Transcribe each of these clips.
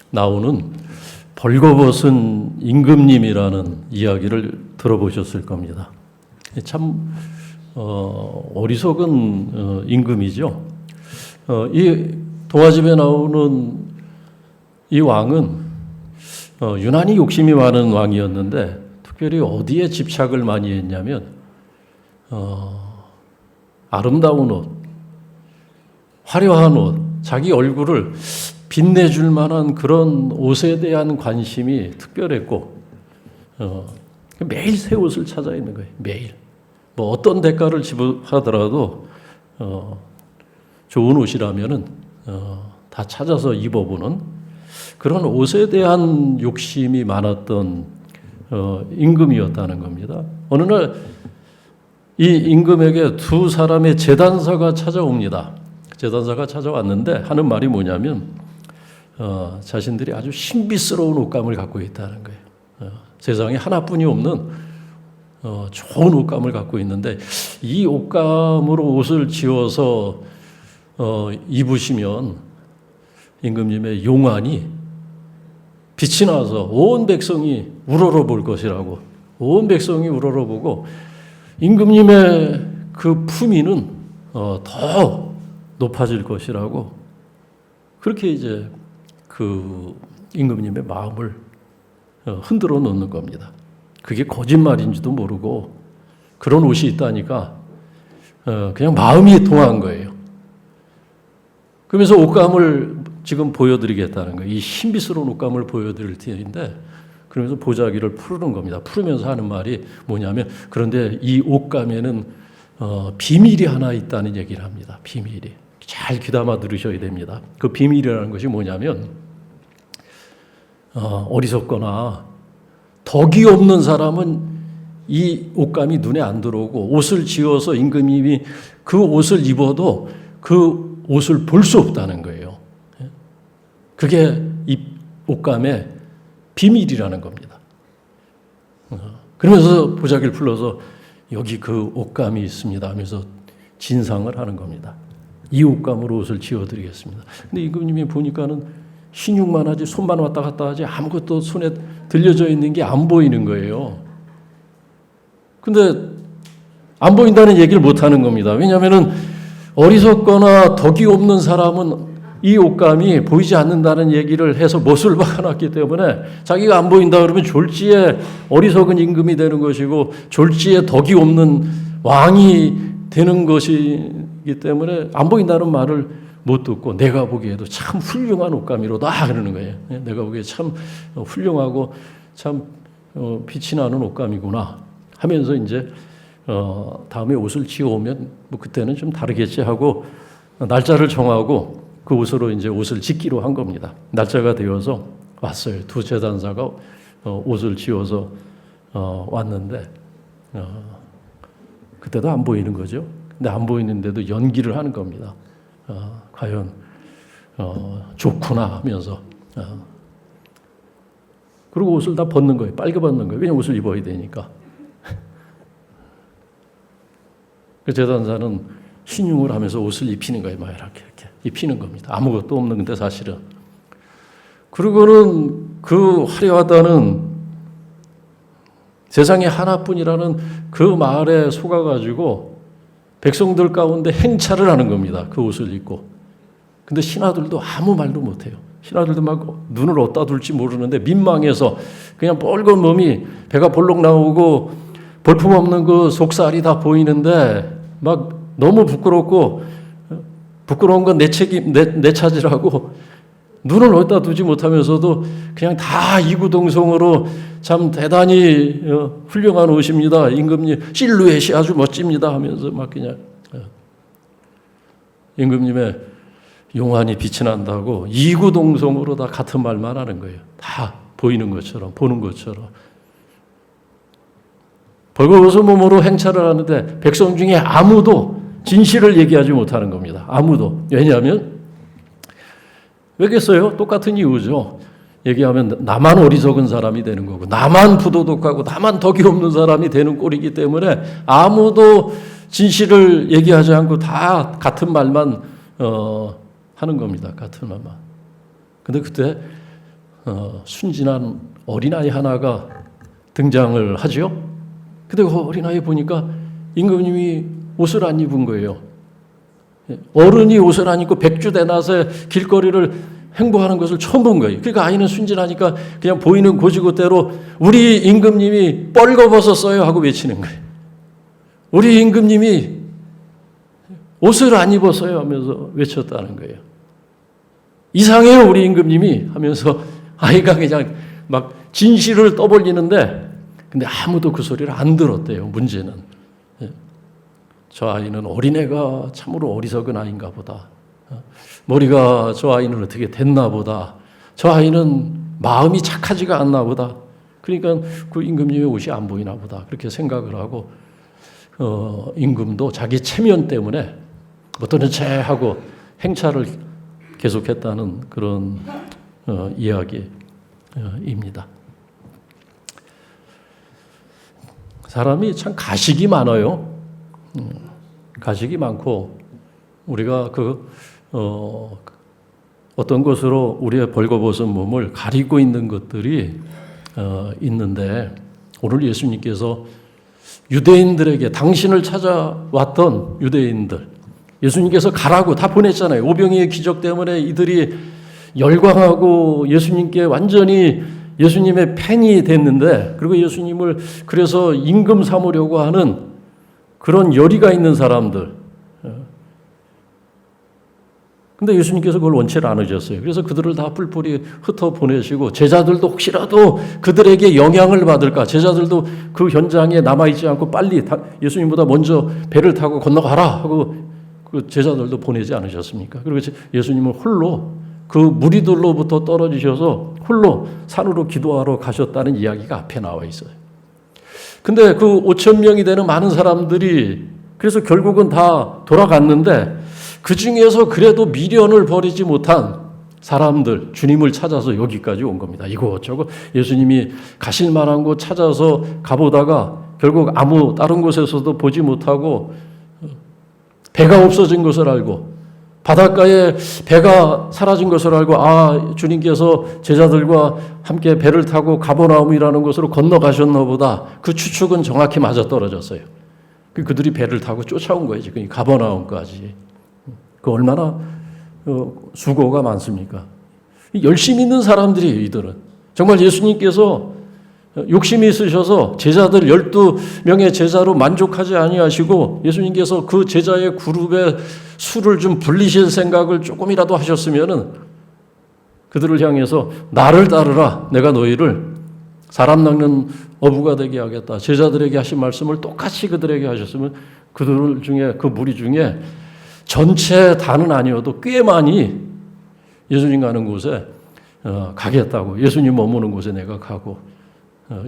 나오는 벌거벗은 임금님이라는 이야기를 들어보셨을 겁니다. 참 어리석은 임금이죠. 이 동화집에 나오는 이 왕은 유난히 욕심이 많은 왕이었는데 특별히 어디에 집착을 많이 했냐면 아름다운 옷, 화려한 옷, 자기 얼굴을 빛내줄 만한 그런 옷에 대한 관심이 특별했고 매일 새 옷을 찾아 입는 거예요. 매일. 뭐 어떤 대가를 지불하더라도 좋은 옷이라면은 다 찾아서 입어보는 그런 옷에 대한 욕심이 많았던 임금이었다는 겁니다. 어느 날 이 임금에게 두 사람의 제단사가 찾아옵니다. 제단사가 찾아왔는데 하는 말이 뭐냐면 자신들이 아주 신비스러운 옷감을 갖고 있다는 거예요. 세상에 하나뿐이 없는 좋은 옷감을 갖고 있는데 이 옷감으로 옷을 지어서 입으시면 임금님의 용안이 빛이 나서 온 백성이 우러러 볼 것이라고. 온 백성이 우러러 보고 임금님의 그 품위는 더 높아질 것이라고. 그렇게 이제 그 임금님의 마음을 흔들어 놓는 겁니다. 그게 거짓말인지도 모르고 그런 옷이 있다니까 그냥 마음이 통한 거예요. 그러면서 옷감을 지금 보여드리겠다는 거예요. 이 신비스러운 옷감을 보여드릴 텐데 그러면서 보자기를 풀는 겁니다. 풀으면서 하는 말이 뭐냐면 그런데 이 옷감에는 비밀이 하나 있다는 얘기를 합니다. 비밀이. 잘 귀담아 들으셔야 됩니다. 그 비밀이라는 것이 뭐냐면 어리석거나 덕이 없는 사람은 이 옷감이 눈에 안 들어오고 옷을 지어서 임금님이 그 옷을 입어도 그 옷을 볼 수 없다는 거예요. 그게 이 옷감의 비밀이라는 겁니다. 그러면서 보자기를 풀러서 여기 그 옷감이 있습니다 하면서 진상을 하는 겁니다. 이 옷감으로 옷을 지어드리겠습니다. 근데 임금님이 보니까는 신육만 하지 손만 왔다 갔다 하지 아무것도 손에 들려져 있는 게 안 보이는 거예요. 근데 안 보인다는 얘기를 못 하는 겁니다. 왜냐하면 어리석거나 덕이 없는 사람은 이 옷감이 보이지 않는다는 얘기를 해서 못을 박아놨기 때문에 자기가 안 보인다 그러면 졸지에 어리석은 임금이 되는 것이고 졸지에 덕이 없는 왕이 되는 것이기 때문에 안 보인다는 말을 못 듣고 내가 보기에도 참 훌륭한 옷감이로다 그러는 거예요. 내가 보기에 참 훌륭하고 참 빛이 나는 옷감이구나 하면서 이제 다음에 옷을 지어오면 뭐 그때는 좀 다르겠지 하고 날짜를 정하고 그 옷으로 이제 옷을 짓기로 한 겁니다. 날짜가 되어서 왔어요. 두 제단사가 옷을 지어서 왔는데 그때도 안 보이는 거죠. 근데 안 보이는데도 연기를 하는 겁니다. 과연 좋구나 하면서 그리고 옷을 다 벗는 거예요. 빨개 벗는 거예요. 왜냐면 옷을 입어야 되니까. 그 제단사는 신용을 하면서 옷을 입히는 거예요. 막 이렇게 입히는 겁니다. 아무것도 없는 건데 사실은. 그리고는 그 화려하다는 세상에 하나뿐이라는 그 말에 속아가지고 백성들 가운데 행차를 하는 겁니다. 그 옷을 입고. 근데 신하들도 아무 말도 못해요. 신하들도 막 눈을 어디다 둘지 모르는데 민망해서 그냥 뻘건 몸이 배가 볼록 나오고 볼품없는 그 속살이 다 보이는데 막 너무 부끄럽고 부끄러운 건 내 책임, 내 차지라고 눈을 어디다 두지 못하면서도 그냥 다 이구동성으로 참 대단히 훌륭한 옷입니다. 임금님 실루엣이 아주 멋집니다 하면서 막 그냥 임금님의 용안이 빛이 난다고 이구동성으로 다 같은 말만 하는 거예요. 다 보이는 것처럼 보는 것처럼. 벌거벗은 몸으로 행차를 하는데 백성 중에 아무도 진실을 얘기하지 못하는 겁니다. 아무도. 왜냐하면 왜겠어요? 똑같은 이유죠. 얘기하면 나만 어리석은 사람이 되는 거고 나만 부도덕하고 나만 덕이 없는 사람이 되는 꼴이기 때문에 아무도 진실을 얘기하지 않고 다 같은 말만 하는 겁니다. 같은 말만. 근데 그때 순진한 어린아이 하나가 등장을 하죠. 근데 그 어린아이 보니까 임금님이 옷을 안 입은 거예요. 어른이 옷을 안 입고 백주대낮에 길거리를 행보하는 것을 처음 본 거예요. 그러니까 아이는 순진하니까 그냥 보이는 고지고대로 우리 임금님이 뻘거벗었어요 하고 외치는 거예요. 우리 임금님이 옷을 안 입었어요 하면서 외쳤다는 거예요. 이상해요 우리 임금님이 하면서 아이가 그냥 막 진실을 떠벌리는데 근데 아무도 그 소리를 안 들었대요. 문제는 저 아이는 어린애가 참으로 어리석은 아이인가 보다. 머리가 저 아이는 어떻게 됐나 보다. 저 아이는 마음이 착하지가 않나 보다. 그러니까 그 임금님의 옷이 안 보이나 보다. 그렇게 생각을 하고 임금도 자기 체면 때문에 어떤 채 하고 행차를 계속했다는 그런 이야기입니다. 사람이 참 가식이 많아요. 가식이 많고 우리가 어떤 것으로 우리의 벌거벗은 몸을 가리고 있는 것들이 있는데 오늘 예수님께서 유대인들에게 당신을 찾아왔던 유대인들 예수님께서 가라고 다 보냈잖아요. 오병이의 기적 때문에 이들이 열광하고 예수님께 완전히 예수님의 팬이 됐는데 그리고 예수님을 그래서 임금 삼으려고 하는 그런 열의가 있는 사람들. 근데 예수님께서 그걸 원치 않으셨어요. 그래서 그들을 다 뿔뿔이 흩어 보내시고 제자들도 혹시라도 그들에게 영향을 받을까 제자들도 그 현장에 남아있지 않고 빨리 예수님보다 먼저 배를 타고 건너가라 하고 그 제자들도 보내지 않으셨습니까? 그리고 예수님은 홀로 그 무리들로부터 떨어지셔서 홀로 산으로 기도하러 가셨다는 이야기가 앞에 나와 있어요. 근데 그 5천 명이 되는 많은 사람들이 그래서 결국은 다 돌아갔는데 그 중에서 그래도 미련을 버리지 못한 사람들 주님을 찾아서 여기까지 온 겁니다. 이곳저곳 예수님이 가실 만한 곳 찾아서 가보다가 결국 아무 다른 곳에서도 보지 못하고 배가 없어진 것을 알고 바닷가에 배가 사라진 것을 알고 주님께서 제자들과 함께 배를 타고 가버나움이라는 곳으로 건너가셨나 보다. 그 추측은 정확히 맞아떨어졌어요. 그들이 배를 타고 쫓아온 거예요. 지금 가버나움까지. 그 얼마나 수고가 많습니까? 열심히 있는 사람들이에요. 이들은. 정말 예수님께서 욕심이 있으셔서 제자들 12명의 제자로 만족하지 아니하시고 예수님께서 그 제자의 그룹에 수를 좀 불리실 생각을 조금이라도 하셨으면은 그들을 향해서 나를 따르라. 내가 너희를 사람 낚는 어부가 되게 하겠다. 제자들에게 하신 말씀을 똑같이 그들에게 하셨으면 그들 중에 그 무리 중에 전체 다는 아니어도 꽤 많이 예수님 가는 곳에 가겠다고. 예수님 머무는 곳에 내가 가고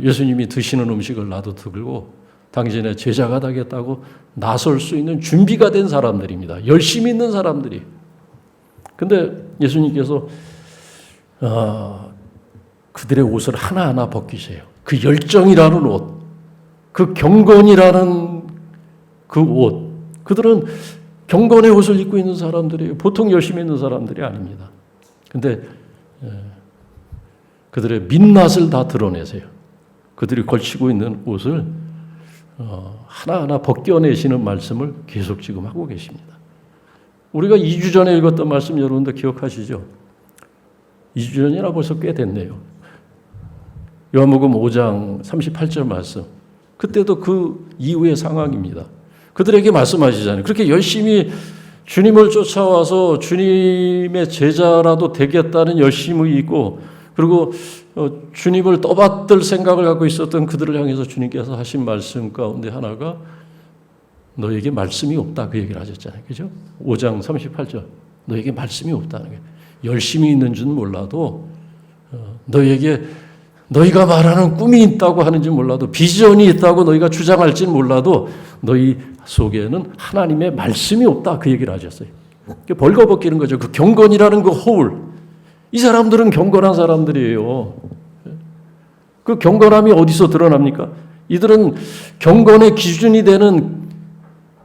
예수님이 드시는 음식을 나도 들고 당신의 제자가 되겠다고 나설 수 있는 준비가 된 사람들입니다. 열심히 있는 사람들이. 근데 예수님께서 그들의 옷을 하나하나 벗기세요. 그 열정이라는 옷, 그 경건이라는 그 옷. 그들은 경건의 옷을 입고 있는 사람들이에요. 보통 열심히 있는 사람들이 아닙니다. 근데 그들의 민낯을 다 드러내세요. 그들이 걸치고 있는 옷을 하나하나 벗겨내시는 말씀을 계속 지금 하고 계십니다. 우리가 2주 전에 읽었던 말씀 여러분들 기억하시죠? 2주 전이나 벌써 꽤 됐네요. 요한복음 5장 38절 말씀. 그때도 그 이후의 상황입니다. 그들에게 말씀하시잖아요. 그렇게 열심히 주님을 쫓아와서 주님의 제자라도 되겠다는 열심이 있고 그리고 주님을 떠받들 생각을 갖고 있었던 그들을 향해서 주님께서 하신 말씀 가운데 하나가 너에게 말씀이 없다 그 얘기를 하셨잖아요. 그죠? 5장 38절 너에게 말씀이 없다는 거예요. 열심히 있는 줄 몰라도 너에게 너희가 말하는 꿈이 있다고 하는지 몰라도 비전이 있다고 너희가 주장할지 몰라도 너희 속에는 하나님의 말씀이 없다 그 얘기를 하셨어요. 벌거벗기는 거죠. 그 경건이라는 그 허울. 이 사람들은 경건한 사람들이에요. 그 경건함이 어디서 드러납니까? 이들은 경건의 기준이 되는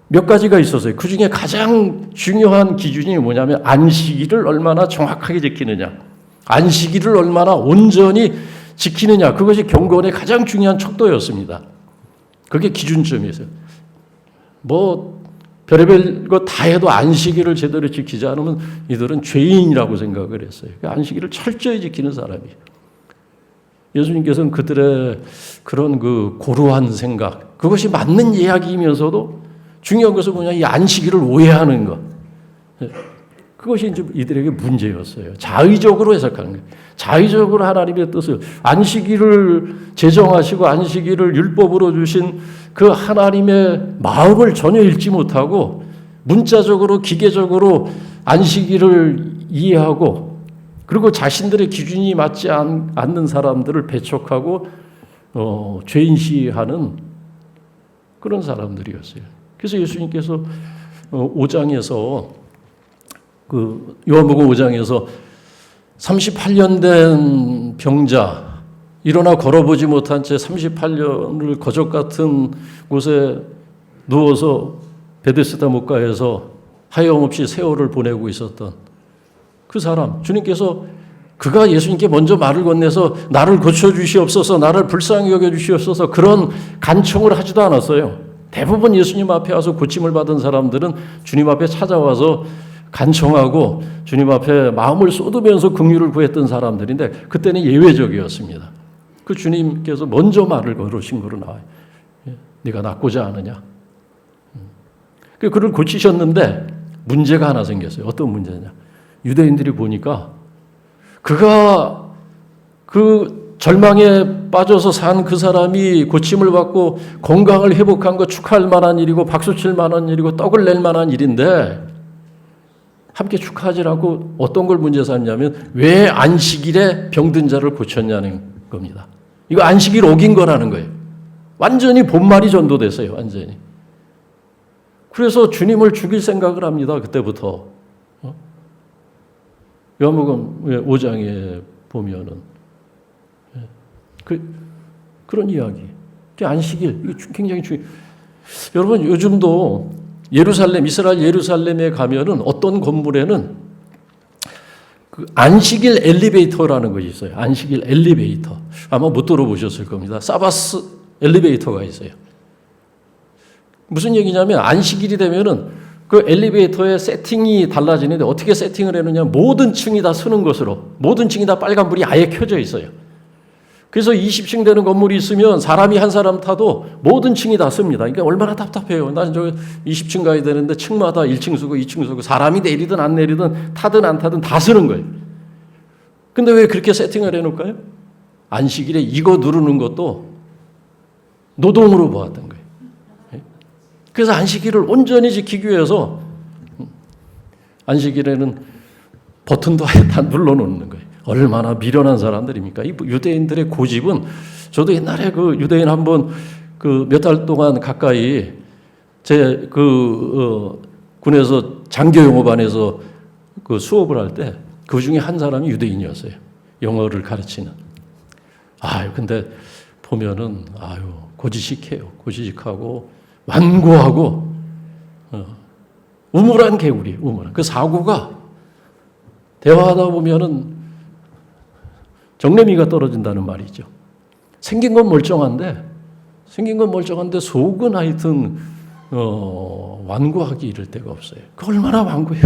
몇 가지가 있었어요. 그 중에 가장 중요한 기준이 뭐냐면 안식일을 얼마나 정확하게 지키느냐. 안식일을 얼마나 온전히 지키느냐, 그것이 경건의 가장 중요한 척도였습니다. 그게 기준점이었어요. 뭐 별의별 거 다 해도 안식일을 제대로 지키지 않으면 이들은 죄인이라고 생각을 했어요. 안식일을 철저히 지키는 사람이에요. 예수님께서는 그들의 그런 그 고루한 생각, 그것이 맞는 이야기이면서도 중요한 것은 뭐냐, 이 안식일을 오해하는 것. 그것이 이제 이들에게 문제였어요. 자의적으로 해석하는 거예요. 자의적으로 하나님의 뜻을, 안식일을 제정하시고 안식일을 율법으로 주신 그 하나님의 마음을 전혀 읽지 못하고 문자적으로 기계적으로 안식일을 이해하고, 그리고 자신들의 기준이 맞지 않는 사람들을 배척하고 죄인시하는 그런 사람들이었어요. 그래서 예수님께서 5장에서 그 요한복음 5장에서 38년 된 병자, 일어나 걸어보지 못한 채 38년을 거적 같은 곳에 누워서 베데스다 목가에서 하염없이 세월을 보내고 있었던 그 사람, 주님께서 그가 예수님께 먼저 말을 건네서 나를 고쳐주시옵소서, 나를 불쌍히 여겨주시옵소서, 그런 간청을 하지도 않았어요. 대부분 예수님 앞에 와서 고침을 받은 사람들은 주님 앞에 찾아와서 간청하고 주님 앞에 마음을 쏟으면서 긍휼을 구했던 사람들인데, 그때는 예외적이었습니다. 그 주님께서 먼저 말을 걸으신 거로 나와요. 네가 낫고자 하느냐. 그를 고치셨는데 문제가 하나 생겼어요. 어떤 문제냐. 유대인들이 보니까 그가 그 절망에 빠져서 산 그 사람이 고침을 받고 건강을 회복한 거 축하할 만한 일이고 박수칠 만한 일이고 떡을 낼 만한 일인데 함께 축하하지 않고 어떤 걸 문제 삼냐면 왜 안식일에 병든 자를 고쳤냐는 겁니다. 이거 안식일 어긴 거라는 거예요. 완전히 본말이 전도됐어요. 완전히. 그래서 주님을 죽일 생각을 합니다. 그때부터. 요한복음 5장에 보면은 그런 이야기. 안식일 이거 굉장히 중요해요. 여러분 요즘도 예루살렘, 이스라엘 예루살렘에 가면은 어떤 건물에는 그 안식일 엘리베이터라는 것이 있어요. 안식일 엘리베이터. 아마 못 들어보셨을 겁니다. 사바스 엘리베이터가 있어요. 무슨 얘기냐면 안식일이 되면은 그 엘리베이터의 세팅이 달라지는데 어떻게 세팅을 해놓냐, 모든 층이 다 쓰는 것으로, 모든 층이 다 빨간불이 아예 켜져 있어요. 그래서 20층 되는 건물이 있으면 사람이 한 사람 타도 모든 층이 다 씁니다. 그러니까 얼마나 답답해요. 난 저 20층 가야 되는데 층마다 1층 쓰고 2층 쓰고 사람이 내리든 안 내리든 타든 안 타든 다 쓰는 거예요. 근데 왜 그렇게 세팅을 해놓을까요? 안식일에 이거 누르는 것도 노동으로 보았던 거예요. 그래서 안식일을 온전히 지키기 위해서 안식일에는 버튼도 아예 다 눌러놓는 거예요. 얼마나 미련한 사람들입니까? 이 유대인들의 고집은, 저도 옛날에 그 유대인 한번 그 몇 달 동안 가까이 제 군에서 장교영어반에서 그 수업을 할 때 그 중에 한 사람이 유대인이었어요. 영어를 가르치는. 근데 보면은 고지식해요. 고지식하고 완고하고 우물한 개구리, 우물한. 그 사고가 대화하다 보면은 정내미가 떨어진다는 말이죠. 생긴 건 멀쩡한데 속은 하여튼 완고하기 이를 데가 없어요. 그 얼마나 완고해요.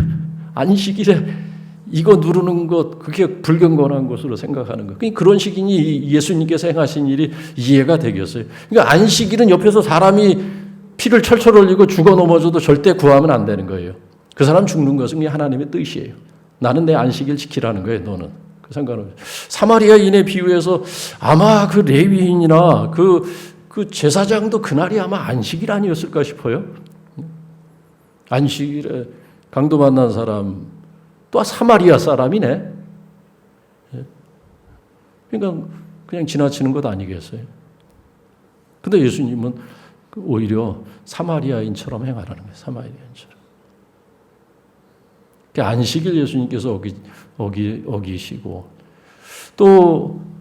안식일에 이거 누르는 것, 그게 불경건한 것으로 생각하는 것. 그런 식이니 예수님께서 행하신 일이 이해가 되겠어요. 그러니까 안식일은 옆에서 사람이 피를 철철 흘리고 죽어 넘어져도 절대 구하면 안 되는 거예요. 그 사람 죽는 것은 하나님의 뜻이에요. 나는 내 안식일 지키라는 거예요. 너는. 그 상관없어요. 사마리아인의 비유에서 아마 그 레위인이나 그 제사장도 그날이 아마 안식일 아니었을까 싶어요. 안식일에 강도 만난 사람, 또 사마리아 사람이네. 그러니까 그냥 지나치는 것 아니겠어요. 근데 예수님은 오히려 사마리아인처럼 행하라는 거예요. 사마리아인처럼. 그러니까 안식일 예수님께서 어기시고, 또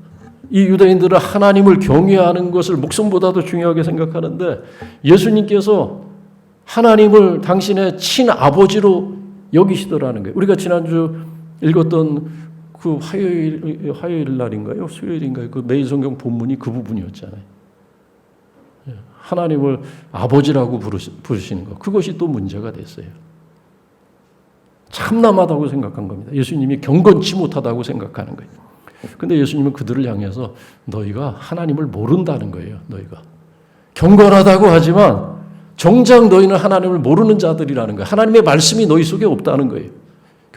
이 유대인들은 하나님을 경외하는 것을 목숨보다도 중요하게 생각하는데 예수님께서 하나님을 당신의 친아버지로 여기시더라는 거예요. 우리가 지난주 읽었던 그 화요일 날인가요? 수요일인가요? 그 매일 성경 본문이 그 부분이었잖아요. 하나님을 아버지라고 부르시는 것. 그것이 또 문제가 됐어요. 참남하다고 생각한 겁니다. 예수님이 경건치 못하다고 생각하는 거예요. 근데 예수님은 그들을 향해서 너희가 하나님을 모른다는 거예요. 너희가. 경건하다고 하지만 정작 너희는 하나님을 모르는 자들이라는 거예요. 하나님의 말씀이 너희 속에 없다는 거예요.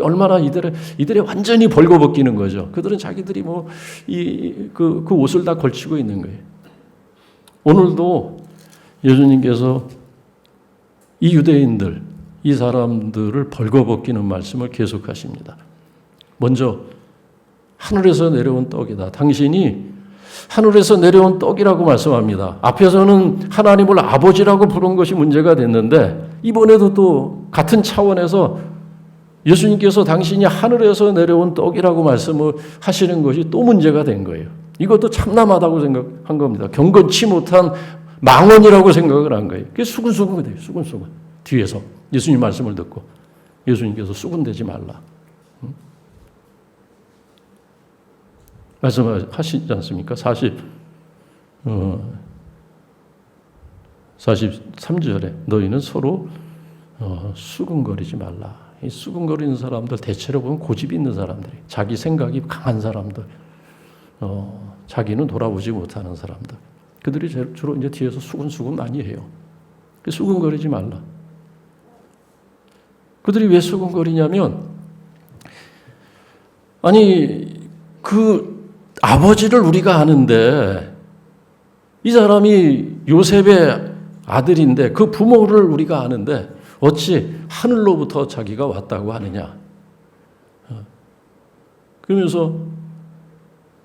얼마나 이들의 완전히 벌거벗기는 거죠. 그들은 자기들이 그 옷을 다 걸치고 있는 거예요. 오늘도 예수님께서 이 유대인들, 이 사람들을 벌거벗기는 말씀을 계속하십니다. 먼저 하늘에서 내려온 떡이다. 당신이 하늘에서 내려온 떡이라고 말씀합니다. 앞에서는 하나님을 아버지라고 부른 것이 문제가 됐는데 이번에도 또 같은 차원에서 예수님께서 당신이 하늘에서 내려온 떡이라고 말씀을 하시는 것이 또 문제가 된 거예요. 이것도 참남하다고 생각한 겁니다. 경건치 못한 망언이라고 생각을 한 거예요. 그게 수근수근 돼요. 수근수근. 뒤에서 예수님 말씀을 듣고 예수님께서 수근대지 말라. 말씀하시지 않습니까? 43절에 너희는 서로 수근거리지 말라. 이 수근거리는 사람들 대체로 보면 고집이 있는 사람들이, 자기 생각이 강한 사람들, 자기는 돌아보지 못하는 사람들. 그들이 주로 이제 뒤에서 수근수근 많이 해요. 수근거리지 말라. 그들이 왜 수근거리냐면, 아니, 그 아버지를 우리가 아는데, 이 사람이 요셉의 아들인데, 그 부모를 우리가 아는데, 어찌 하늘로부터 자기가 왔다고 하느냐. 그러면서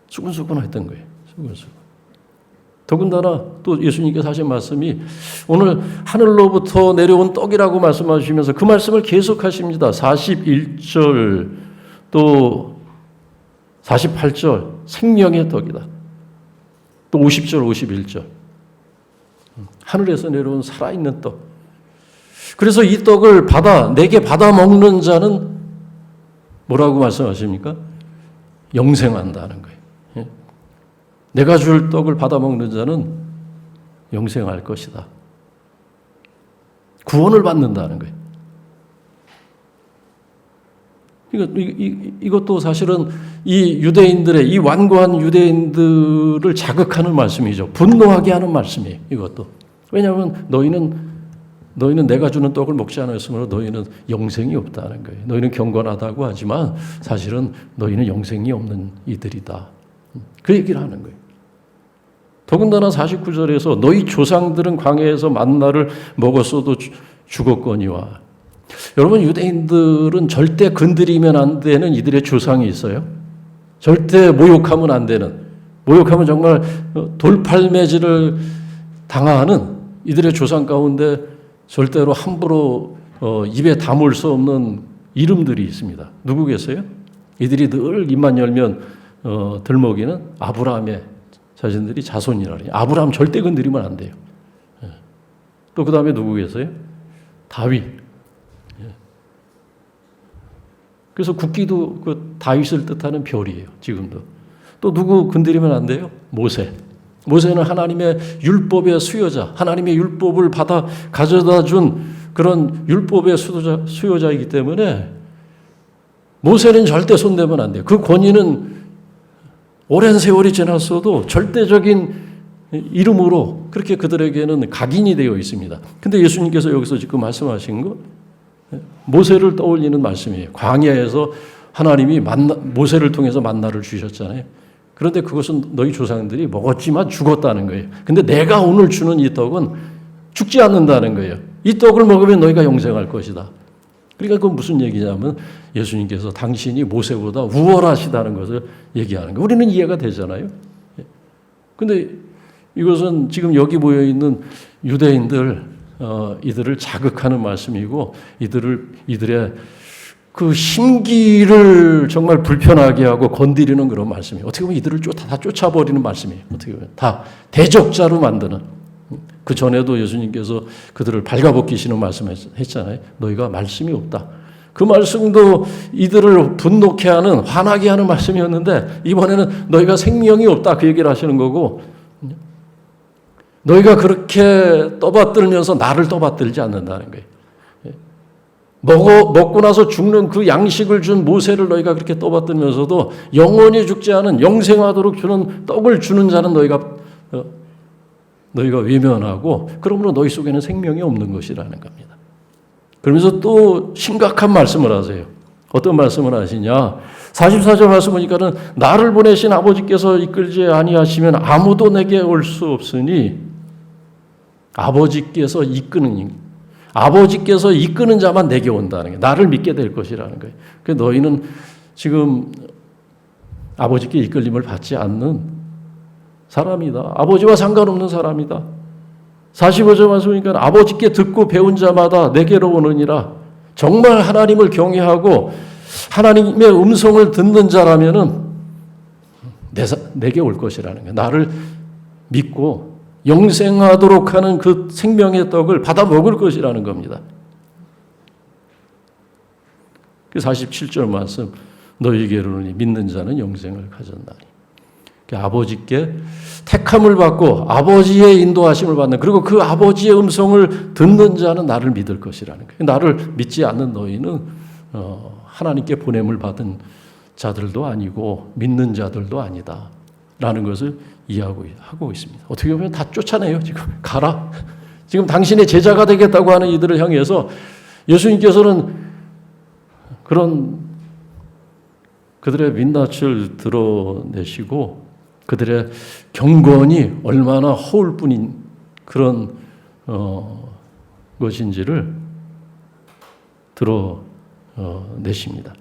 수근수근 했던 거예요. 수근수근. 더군다나 또 예수님께서 하신 말씀이 오늘 하늘로부터 내려온 떡이라고 말씀하시면서 그 말씀을 계속하십니다. 41절 또 48절 생명의 떡이다. 또 50절 51절 하늘에서 내려온 살아있는 떡. 그래서 이 떡을 내게 받아 먹는 자는 뭐라고 말씀하십니까? 영생한다는 거예요. 내가 줄 떡을 받아 먹는 자는 영생할 것이다. 구원을 받는다는 거예요. 이것도 사실은 이 유대인들의, 이 완고한 유대인들을 자극하는 말씀이죠. 분노하게 하는 말씀이에요. 이것도. 왜냐하면 너희는 내가 주는 떡을 먹지 않았으므로 너희는 영생이 없다는 거예요. 너희는 경건하다고 하지만 사실은 너희는 영생이 없는 이들이다. 그 얘기를 하는 거예요. 더군다나 49절에서 너희 조상들은 광야에서 만나를 먹었어도 죽었거니와. 여러분, 유대인들은 절대 건드리면 안 되는 이들의 조상이 있어요. 절대 모욕하면 안 되는, 모욕하면 정말 돌팔매질을 당하는 이들의 조상 가운데 절대로 함부로 입에 담을 수 없는 이름들이 있습니다. 누구 계세요? 이들이 늘 입만 열면 들먹이는 아브라함의 자신들이 자손이라 그래요. 아브라함 절대 건드리면 안 돼요. 또 그 다음에 누구 계세요? 다윗. 그래서 국기도 그 다윗을 뜻하는 별이에요. 지금도. 또 누구 건드리면 안 돼요? 모세. 모세는 하나님의 율법의 수요자, 하나님의 율법을 받아 가져다 준 그런 율법의 수요자이기 때문에 모세는 절대 손대면 안 돼요. 그 권위는 오랜 세월이 지났어도 절대적인 이름으로 그렇게 그들에게는 각인이 되어 있습니다. 근데 예수님께서 여기서 지금 말씀하신 거 모세를 떠올리는 말씀이에요. 광야에서 하나님이 모세를 통해서 만나를 주셨잖아요. 그런데 그것은 너희 조상들이 먹었지만 죽었다는 거예요. 근데 내가 오늘 주는 이 떡은 죽지 않는다는 거예요. 이 떡을 먹으면 너희가 영생할 것이다. 그러니까 그건 무슨 얘기냐면 예수님께서 당신이 모세보다 우월하시다는 것을 얘기하는 거예요. 우리는 이해가 되잖아요. 근데 이것은 지금 여기 모여 있는 유대인들 이들을 자극하는 말씀이고 이들의 그 심기를 정말 불편하게 하고 건드리는 그런 말씀이에요. 어떻게 보면 이들을 다 쫓아버리는 말씀이에요. 어떻게 보면 다 대적자로 만드는. 그 전에도 예수님께서 그들을 발가벗기시는 말씀을 했잖아요. 너희가 말씀이 없다. 그 말씀도 이들을 분노케 하는, 화나게 하는 말씀이었는데 이번에는 너희가 생명이 없다 그 얘기를 하시는 거고, 너희가 그렇게 떠받들면서 나를 떠받들지 않는다는 거예요. 먹고 나서 죽는 그 양식을 준 모세를 너희가 그렇게 떠받들면서도 영원히 죽지 않은 영생하도록 주는 떡을 주는 자는 너희가 외면하고, 그러므로 너희 속에는 생명이 없는 것이라는 겁니다. 그러면서 또 심각한 말씀을 하세요. 어떤 말씀을 하시냐? 44절 말씀 보니까는 나를 보내신 아버지께서 이끌지 아니하시면 아무도 내게 올 수 없으니, 아버지께서 이끄는 자만 내게 온다는 거예요. 나를 믿게 될 것이라는 거예요. 그래서 너희는 지금 아버지께 이끌림을 받지 않는 사람이다. 아버지와 상관없는 사람이다. 45절 말씀이니까 아버지께 듣고 배운 자마다 내게로 오느니라. 정말 하나님을 경외하고 하나님의 음성을 듣는 자라면은 내게 올 것이라는 거예요. 나를 믿고 영생하도록 하는 그 생명의 떡을 받아 먹을 것이라는 겁니다. 그 47절 말씀, 너희에게로 오니 믿는 자는 영생을 가졌나니. 아버지께 택함을 받고 아버지의 인도하심을 받는, 그리고 그 아버지의 음성을 듣는 자는 나를 믿을 것이라는 거예요. 나를 믿지 않는 너희는 하나님께 보냄을 받은 자들도 아니고 믿는 자들도 아니다 라는 것을 이해하고 있습니다. 어떻게 보면 다 쫓아내요. 지금 가라. 지금 당신의 제자가 되겠다고 하는 이들을 향해서 예수님께서는 그런 그들의 민낯을 드러내시고 그들의 경건이 얼마나 허울 뿐인 그런 것인지를 드러내십니다.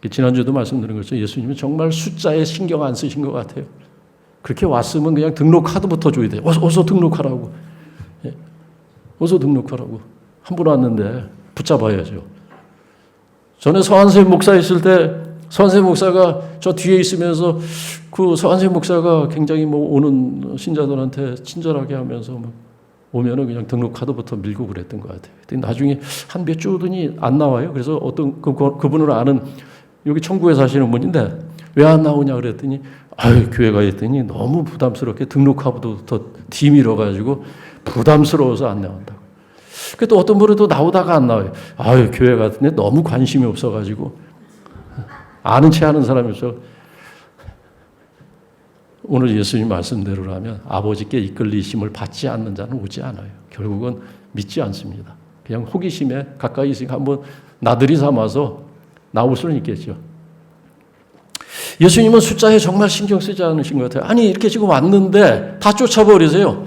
지난주에도 말씀드린 것처럼 예수님은 정말 숫자에 신경 안 쓰신 것 같아요. 그렇게 왔으면 그냥 등록카드부터 줘야 돼요. 어서 등록하라고. 어서 등록하라고. 한 분 왔는데 붙잡아야죠. 전에 서한세 목사 있을 때 서한세 목사가 저 뒤에 있으면서 그 서한세 목사가 굉장히 오는 신자들한테 친절하게 하면서 오면은 그냥 등록카드부터 밀고 그랬던 것 같아요. 나중에 한 몇 주더니 안 나와요. 그래서 어떤 그분을 아는 여기 청구에 사시는 분인데 왜 안 나오냐 그랬더니 교회 가있더니 너무 부담스럽게 등록카드부터 뒤밀어가지고 부담스러워서 안 나온다고. 또 어떤 분은 또 나오다가 안 나와요. 교회 갔더니 너무 관심이 없어가지고 아는 체 하는 사람이 없어. 오늘 예수님 말씀대로라면 아버지께 이끌리심을 받지 않는 자는 오지 않아요. 결국은 믿지 않습니다. 그냥 호기심에 가까이 있으니까 한번 나들이 삼아서 나올 수는 있겠죠. 예수님은 숫자에 정말 신경 쓰지 않으신 것 같아요. 아니 이렇게 지금 왔는데 다 쫓아버리세요.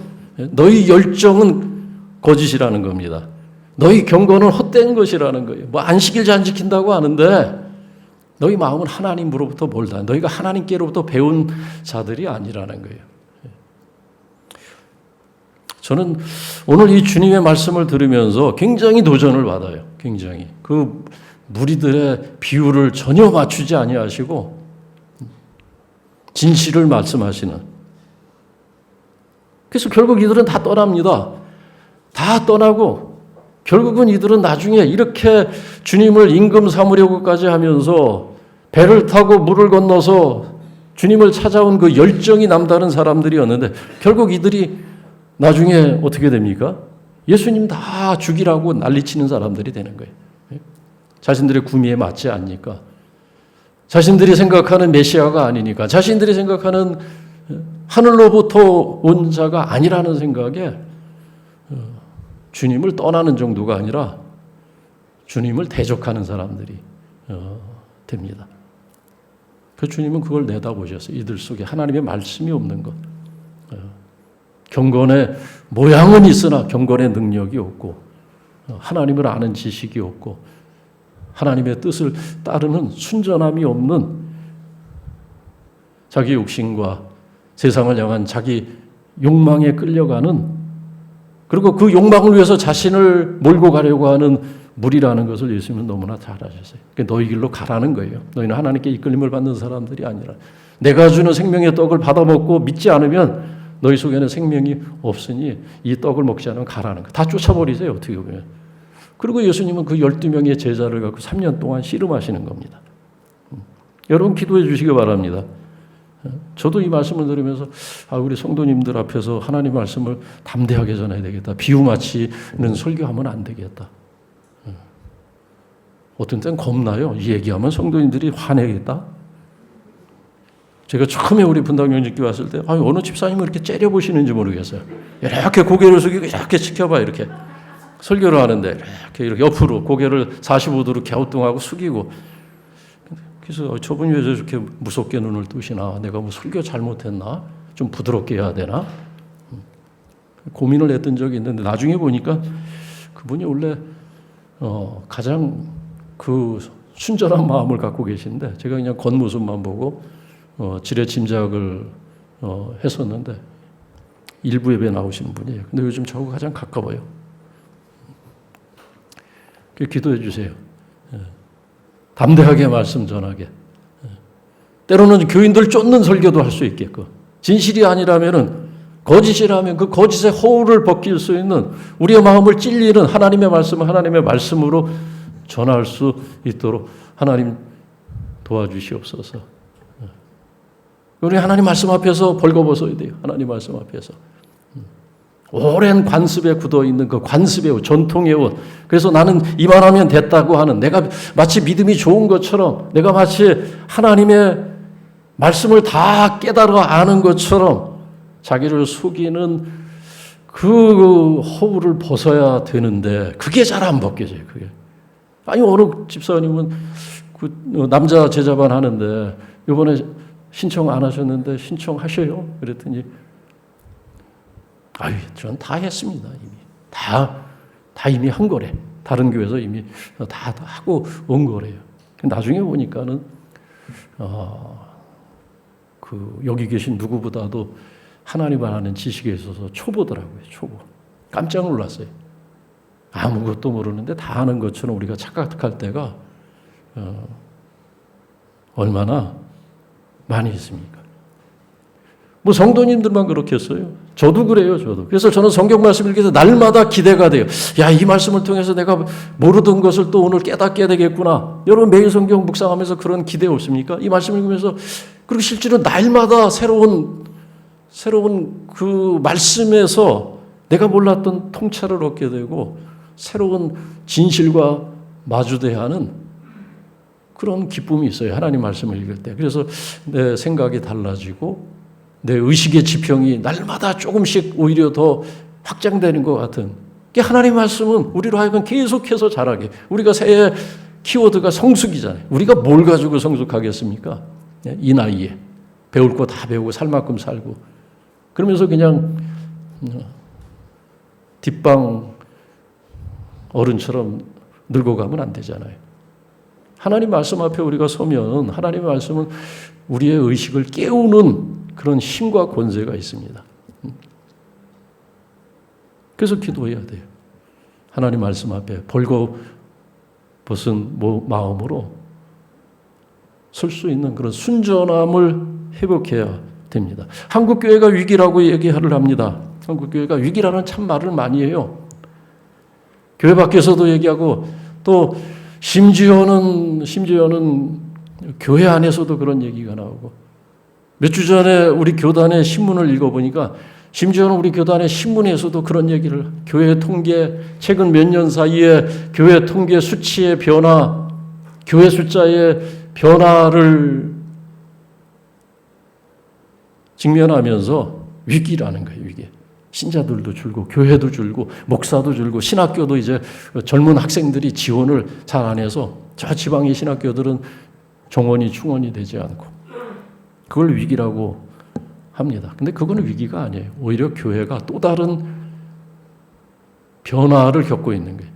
너희 열정은 거짓이라는 겁니다. 너희 경건은 헛된 것이라는 거예요. 안식일 잘 지킨다고 하는데 너희 마음은 하나님으로부터 멀다. 너희가 하나님께로부터 배운 자들이 아니라는 거예요. 저는 오늘 이 주님의 말씀을 들으면서 굉장히 도전을 받아요. 굉장히. 그 무리들의 비유를 전혀 맞추지 아니하시고 진실을 말씀하시는. 그래서 결국 이들은 다 떠납니다. 다 떠나고 결국은 이들은 나중에 이렇게 주님을 임금 삼으려고까지 하면서 배를 타고 물을 건너서 주님을 찾아온 그 열정이 남다른 사람들이었는데 결국 이들이 나중에 어떻게 됩니까? 예수님 다 죽이라고 난리치는 사람들이 되는 거예요. 자신들의 구미에 맞지 않으니까. 자신들이 생각하는 메시아가 아니니까. 자신들이 생각하는 하늘로부터 온 자가 아니라는 생각에 주님을 떠나는 정도가 아니라 주님을 대적하는 사람들이 됩니다. 그 주님은 그걸 내다보셨어요. 이들 속에 하나님의 말씀이 없는 것. 경건의 모양은 있으나 경건의 능력이 없고 하나님을 아는 지식이 없고 하나님의 뜻을 따르는 순전함이 없는 자기 욕심과 세상을 향한 자기 욕망에 끌려가는, 그리고 그 욕망을 위해서 자신을 몰고 가려고 하는 무리라는 것을 예수님은 너무나 잘 아셨어요. 그러니까 너희 길로 가라는 거예요. 너희는 하나님께 이끌림을 받는 사람들이 아니라 내가 주는 생명의 떡을 받아먹고 믿지 않으면 너희 속에는 생명이 없으니 이 떡을 먹지 않으면 가라는 거예요. 다 쫓아버리세요. 어떻게 보면. 그리고 예수님은 그 12명의 제자를 갖고 3년 동안 씨름하시는 겁니다. 여러분 기도해 주시기 바랍니다. 저도 이 말씀을 들으면서 우리 성도님들 앞에서 하나님 말씀을 담대하게 전해야 되겠다. 비유 맞히는 설교하면 안 되겠다. 어떤 때는 겁나요. 이 얘기하면 성도님들이 화내겠다. 제가 처음에 우리 분당명직교 왔을 때 어느 집사님을 이렇게 째려보시는지 모르겠어요. 이렇게 고개를 숙이고 이렇게 지켜봐 이렇게. 설교를 하는데 이렇게 옆으로 고개를 45도로 갸우뚱하고 숙이고 그래서 저분이 왜 저렇게 무섭게 눈을 뜨시나 내가 뭐 설교 잘못했나 좀 부드럽게 해야 되나 고민을 했던 적이 있는데 나중에 보니까 그분이 원래 가장 그 순전한 마음을 갖고 계신데 제가 그냥 겉모습만 보고 지레 짐작을 했었는데 일부 예배 나오시는 분이에요. 근데 요즘 저하고 가장 가까워요. 기도해 주세요. 담대하게 말씀 전하게. 때로는 교인들 쫓는 설교도 할 수 있겠고 진실이 아니라면은 거짓이라면 그 거짓의 허울을 벗길 수 있는 우리의 마음을 찔리는 하나님의 말씀을 하나님의 말씀으로 전할 수 있도록 하나님 도와주시옵소서. 우리 하나님 말씀 앞에서 벌거벗어야 돼요. 하나님 말씀 앞에서. 오랜 관습에 굳어있는 그 관습의 옷, 전통의 옷. 그래서 나는 이만하면 됐다고 하는 내가 마치 믿음이 좋은 것처럼 내가 마치 하나님의 말씀을 다 깨달아 아는 것처럼 자기를 속이는 그 허울을 벗어야 되는데 그게 잘 안 벗겨져요. 그게. 아니 어느 집사님은 그 남자 제자반 하는데 이번에 신청 안 하셨는데 신청하셔요. 그랬더니 전 다 했습니다. 이미 다 이미 한 거래. 다른 교회에서 이미 다 하고 온 거래요. 나중에 보니까는 그 여기 계신 누구보다도 하나님 아는 지식에 있어서 초보더라고요. 초보. 깜짝 놀랐어요. 아무것도 모르는데 다 아는 것처럼 우리가 착각할 때가 얼마나 많이 있습니까? 뭐 성도님들만 그렇겠어요. 저도 그래요. 저도. 그래서 저는 성경 말씀을 읽어서 날마다 기대가 돼요. 이 말씀을 통해서 내가 모르던 것을 또 오늘 깨닫게 되겠구나. 여러분 매일 성경 묵상하면서 그런 기대 없습니까? 이 말씀을 읽으면서 그리고 실제로 날마다 새로운 그 말씀에서 내가 몰랐던 통찰을 얻게 되고 새로운 진실과 마주대야 하는 그런 기쁨이 있어요. 하나님 말씀을 읽을 때. 그래서 내 생각이 달라지고 내 의식의 지평이 날마다 조금씩 오히려 더 확장되는 것 같은 게 하나님 말씀은 우리로 하여금 계속해서 자라게. 우리가 새해 키워드가 성숙이잖아요. 우리가 뭘 가지고 성숙하겠습니까? 이 나이에 배울 거 다 배우고 살 만큼 살고 그러면서 그냥 뒷방 어른처럼 늙어가면 안 되잖아요. 하나님 말씀 앞에 우리가 서면 하나님의 말씀은 우리의 의식을 깨우는 그런 힘과 권세가 있습니다. 그래서 기도해야 돼요. 하나님 말씀 앞에 벌거벗은 마음으로 설 수 있는 그런 순전함을 회복해야 됩니다. 한국교회가 위기라고 얘기를 합니다. 한국교회가 위기라는 참 말을 많이 해요. 교회 밖에서도 얘기하고 또 심지어는 교회 안에서도 그런 얘기가 나오고 몇 주 전에 우리 교단의 신문을 읽어보니까 심지어는 우리 교단의 신문에서도 그런 얘기를 교회 통계 최근 몇 년 사이에 교회 통계 수치의 변화 교회 숫자의 변화를 직면하면서 위기라는 거예요. 위기. 신자들도 줄고 교회도 줄고 목사도 줄고 신학교도 이제 젊은 학생들이 지원을 잘 안 해서 저 지방의 신학교들은 정원이 충원이 되지 않고 그걸 위기라고 합니다. 근데 그거는 위기가 아니에요. 오히려 교회가 또 다른 변화를 겪고 있는 거예요.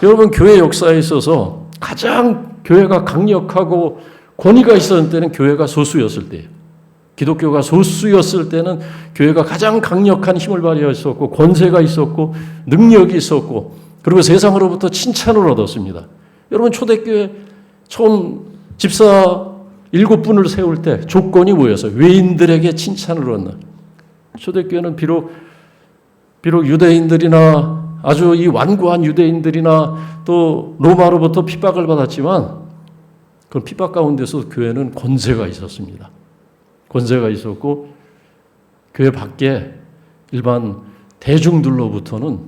여러분 교회 역사에 있어서 가장 교회가 강력하고 권위가 있었을 때는 교회가 소수였을 때예요. 기독교가 소수였을 때는 교회가 가장 강력한 힘을 발휘했었고 권세가 있었고 능력이 있었고 그리고 세상으로부터 칭찬을 얻었습니다. 여러분 초대교회 처음 집사 7분을 세울 때 조건이 뭐였어요? 외인들에게 칭찬을 얻는. 초대교회는 비록 유대인들이나 아주 이 완고한 유대인들이나 또 로마로부터 핍박을 받았지만 그 핍박 가운데서 교회는 권세가 있었습니다. 권세가 있었고 교회 밖에 일반 대중들로부터는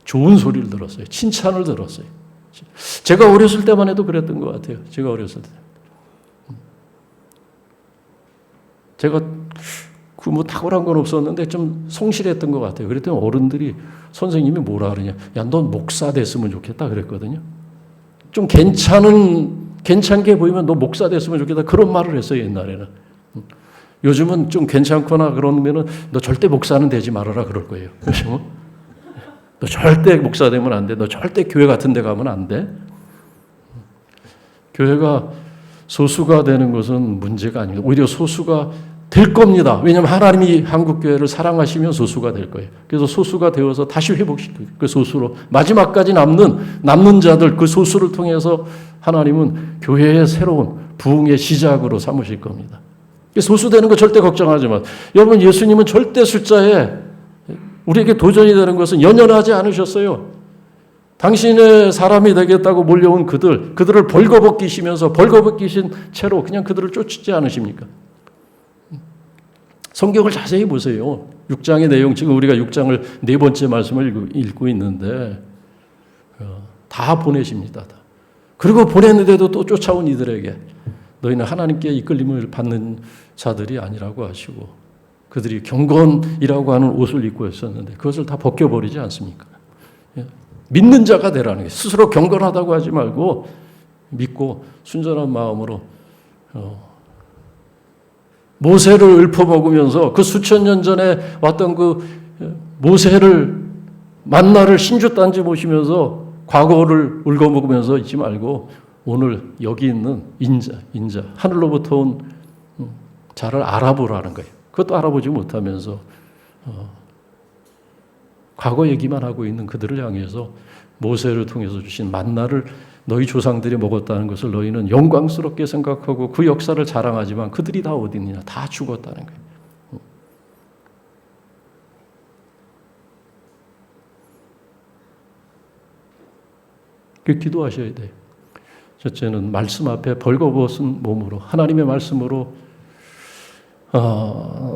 좋은 소리를 들었어요. 칭찬을 들었어요. 제가 어렸을 때만 해도 그랬던 것 같아요. 제가 어렸을 때. 제가 그 뭐 탁월한 건 없었는데 좀 성실했던 것 같아요. 그랬더니 어른들이 선생님이 뭐라 그러냐. 야, 넌 목사 됐으면 좋겠다 그랬거든요. 좀 괜찮게 보이면 너 목사 됐으면 좋겠다. 그런 말을 했어요, 옛날에는. 요즘은 좀 괜찮거나 그러면은 너 절대 목사는 되지 말아라 그럴 거예요. 그렇죠? 너 절대 목사 되면 안 돼. 너 절대 교회 같은 데 가면 안 돼. 교회가 소수가 되는 것은 문제가 아닙니다. 오히려 소수가 될 겁니다. 왜냐하면 하나님이 한국교회를 사랑하시면 소수가 될 거예요. 그래서 소수가 되어서 다시 회복시키고 그 소수로 마지막까지 남는 자들 그 소수를 통해서 하나님은 교회의 새로운 부흥의 시작으로 삼으실 겁니다. 소수되는 거 절대 걱정하지 마. 여러분 예수님은 절대 숫자에 우리에게 도전이 되는 것은 연연하지 않으셨어요. 당신의 사람이 되겠다고 몰려온 그들을 벌거벗기시면서 벌거벗기신 채로 그냥 그들을 쫓지 않으십니까? 성경을 자세히 보세요. 6장의 내용, 지금 우리가 6장을 네 번째 말씀을 읽고 있는데 다 보내십니다. 그리고 보냈는데도 또 쫓아온 이들에게 너희는 하나님께 이끌림을 받는 자들이 아니라고 하시고 그들이 경건이라고 하는 옷을 입고 있었는데 그것을 다 벗겨버리지 않습니까? 믿는 자가 되라는 게 스스로 경건하다고 하지 말고 믿고 순전한 마음으로 모세를 읊어먹으면서 그 수천 년 전에 왔던 그 모세를 만나를 신주단지 모시면서 과거를 읊어먹으면서 있지 말고 오늘 여기 있는 인자 하늘로부터 온 자를 알아보라는 거예요. 그것도 알아보지 못하면서 과거 얘기만 하고 있는 그들을 향해서 모세를 통해서 주신 만나를 너희 조상들이 먹었다는 것을 너희는 영광스럽게 생각하고 그 역사를 자랑하지만 그들이 다 어디 있느냐? 다 죽었다는 거예요. 그 기도하셔야 돼요. 첫째는 말씀 앞에 벌거벗은 몸으로 하나님의 말씀으로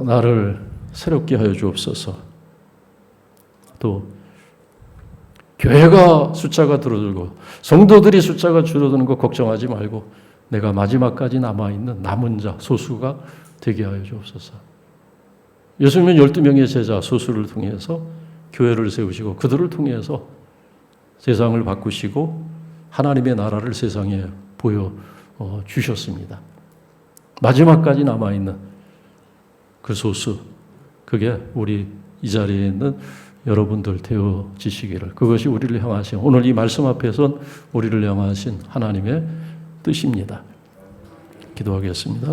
나를 새롭게 하여 주옵소서. 또 교회가 숫자가 줄어들고 성도들이 숫자가 줄어드는 거 걱정하지 말고 내가 마지막까지 남아있는 남은 자 소수가 되게 하여 주옵소서. 예수님은 12명의 제자 소수를 통해서 교회를 세우시고 그들을 통해서 세상을 바꾸시고 하나님의 나라를 세상에 보여주셨습니다. 마지막까지 남아있는 그 소수, 그게 우리 이 자리에 있는 여러분들 되어지시기를, 그것이 우리를 향하신, 오늘 이 말씀 앞에선 우리를 향하신 하나님의 뜻입니다. 기도하겠습니다.